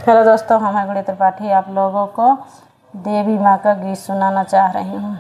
Hello दोस्तों, मैं गुड़िया त्रिपाठी आप लोगों को देवी माँ का गीत सुनाना चाह रही हूँ।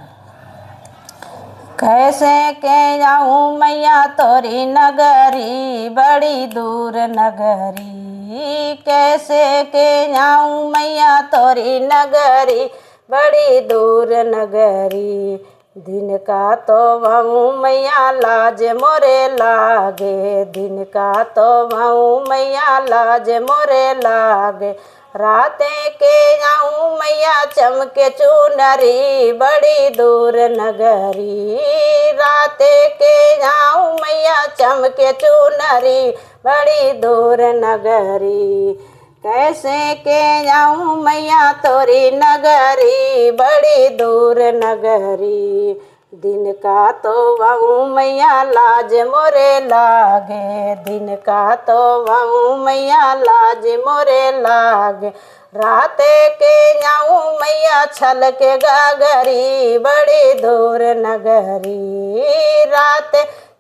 कैसे के जाऊँ मैया तोरी नगरी, बड़ी दूर नगरी। कैसे के जाऊँ मैया तोरी नगरी, बड़ी दूर नगरी। दिन का तो वहूँ मैया लाज मोरे लागे, दिन का तो वहूँ मैया लाज मोरे लागे। राते के जाऊँ मैया चमके चुनरी, बड़ी दूर नगरी। राते के जाऊँ मैया चमके चुनरी, बड़ी दूर नगरी। कैसे के जाऊँ मैया तोरी नगरी, बड़ी दूर नगरी। दिन का तो वहूँ मैया लाज मोरे लागे, दिन का तो वहूँ मैया लाज मोरे लागे। राते के जाऊँ मैया छल के गागरी, बड़ी दूर नगरी। रात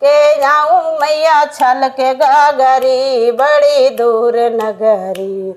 के जाऊँ मैया छल के गागरी, बड़ी दूर नगरी।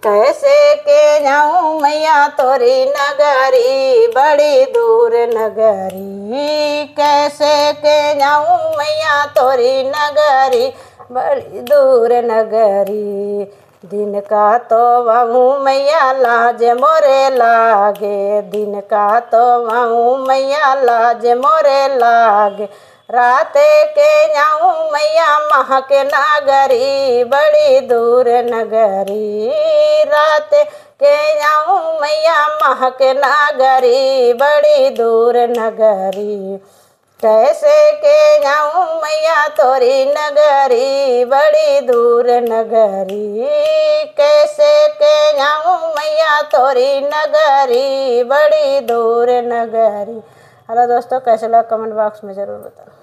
कैसे के जाऊँ मैया तोरी नगरी, बड़ी दूर नगरी। कैसे के जाऊँ मैया तोरी नगरी, बड़ी दूर नगरी। दिन का तो वहूँ मैया लाज मोरे लागे, दिन का तो वहूँ मैया लाज मोरे लागे। राते के जाऊँ मैया महक नागरी, बड़ी दूर नगरी। रात के जाऊँ मैया महक नागरी, बड़ी दूर नगरी। कैसे के जाऊँ मैया तोरी नगरी, बड़ी दूर नगरी। कैसे के जाऊँ मैया तोरी नगरी, बड़ी दूर नगरी। हेलो दोस्तों, कैसे लगा कमेंट बॉक्स में ज़रूर बताओ।